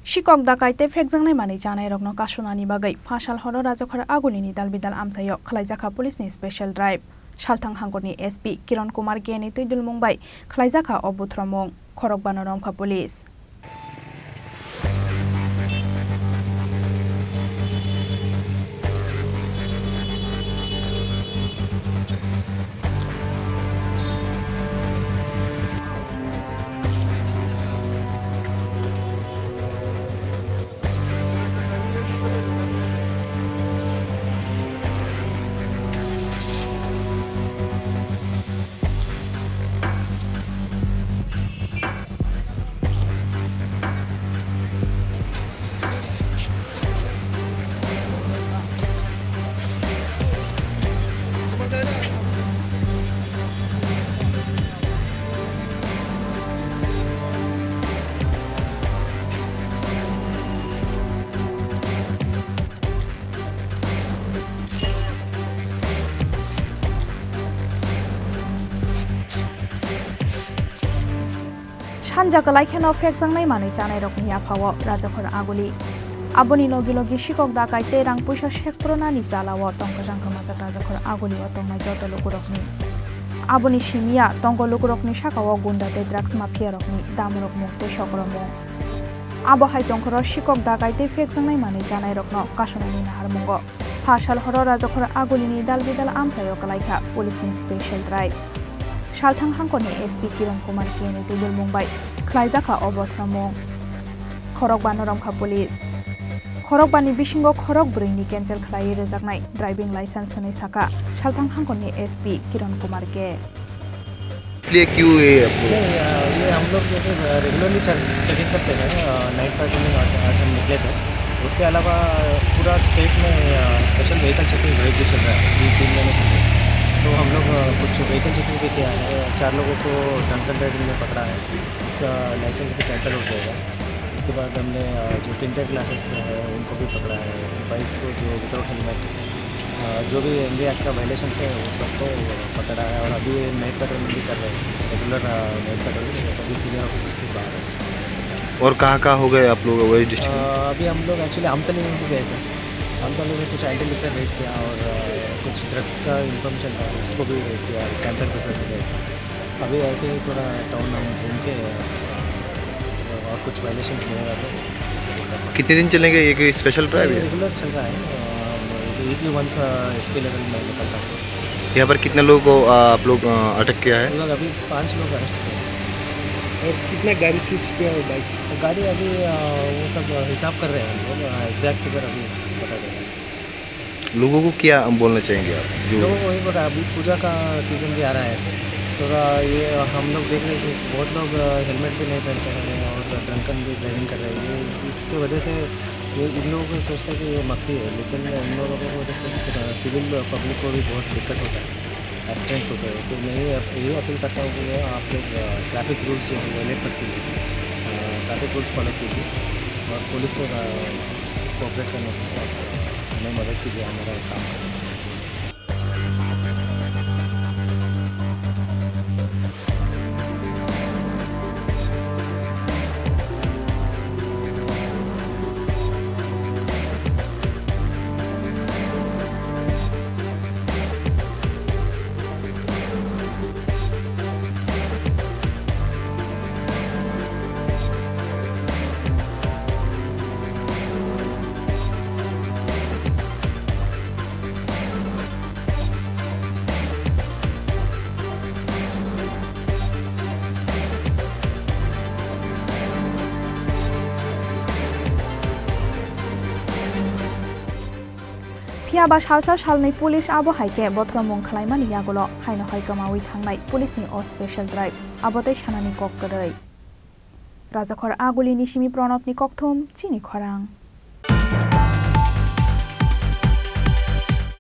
Shikok dakaite phekjangnai mani janai rokno kasunani bagai phasal horo rajakhar agulini dalbidal amsayo khlaijaka police ni special drive Salthang hangorni SP Kiran Kumar Geni tuidul mungbai khlaijaka obuthromong khorokbano romkha police Hanja kalaikhen phekjangnai mani janai rokni aphao rajakhor aguli aboni logi logi shikok dakaite rang puisa shekprona ni jalao tongkajang khamajak rajakhor aguli o tongnai joto lokurokni aboni simia tonggo lokurokni sakao gundate drugs mafia rokni damrok mukte sokromo abo hai tongkhoro shikok dakaite phekjangnai mani janai rokno kasunani naharmungo phasal horo rajakhor agulini dalbidal amsayo kalaikha police ni special drive Salthang hangorni SP Kiran Kumar Geni tuidul mungbai khlaijaka obothromong khorokbano romkha police khorokbani bisingo khorok brini cancel khlai rejaknai driving license ni saka Salthang hangorni SP Kiran Kumar Ge इसलिए क्यों ये हम लोग जैसे regularly checking करते हैं night patrolling आज हम निकले थे उसके अलावा पूरा स्टेट में स्पेशल व्हीकल चेकिंग ड्राइव भी चल रहा है 3 महीने से तो हम लोग कुछ व्हीकल चेकिंग भी किया है 4 लोगों को ड्रंकन ड्राइविंग में पकड़ा है उसका लाइसेंस भी कैंसिल हो जाएगा उसके बाद हमने जो टिंटर क्लासेस है उनको भी पकड़ा है बाइक्स को जो विदाउट हेलमेट जो भी इंडिया एक्ट का वायलेशन है वो सबको पकड़ा है और अभी नाइट पेट्रोलिंग भी कर रहे हैं रेगुलर नाइट पेट्रोलिंग सभी सीनियर ऑफिसर्स के बाहर है। और कहाँ हो गए आप लोग वही डिस्ट्रिक्ट अभी हम लोग एक्चुअली आमतली में भी गए थे आमतली में कुछ एंटी लिकर रेट किया और कुछ ड्रग का इन्फॉर्मेशन था उसको भी रेट किया कैंपर के साथ गए अभी ऐसे ही थोड़ा टाउन हम घूम के और कुछ वायलेशन हुए थे। कितने दिन चलेंगे ये स्पेशल ड्राइव रेगुलर चल रहा है वीकली वंस SP लेवल में निकलता है। यहाँ पर कितने लोगों को आप लोग अटक किया है? लोग अभी 5 लोग अरेस्ट किए। और कितना गाड़ी सीज किया है बाइक? गाड़ी अभी वो सब हिसाब कर रहे हैं हम लोग एग्जैक्ट फिगर अभी बता देंगे। लोगों को क्या बोलना चाहेंगे आप? लोगों को वही पता अभी पूजा का सीज़न भी आ रहा है थोड़ा ये हम लोग देख रहे हैं कि बहुत लोग हेलमेट भी नहीं पहनते हैं और ड्रंकन भी ड्राइविंग कर रहे हैं इसकी वजह से ये इन लोगों को सोचता है कि ये मस्ती है लेकिन इन लोगों की वजह से सिविल पब्लिक को भी बहुत दिक्कत होता है एक्सीडेंट्स होते हैं तो मैं यही अपील करता हूँ कि आप लोग ट्रैफिक रूल्स जो है वायलेट करते कीजिए ट्रैफिक रूल्स फॉलो कीजिए और पुलिस से कोऑपरेट करने के हमें मदद कीजिए हमारा काम करें। Piaba salsa salnai police abo haike bothromong khlaimani yagolo haino haikamawi thangnai police ni o special drive abotai sanani kok korai Rajakhor agulini simi pranab ni kokthum chini khorang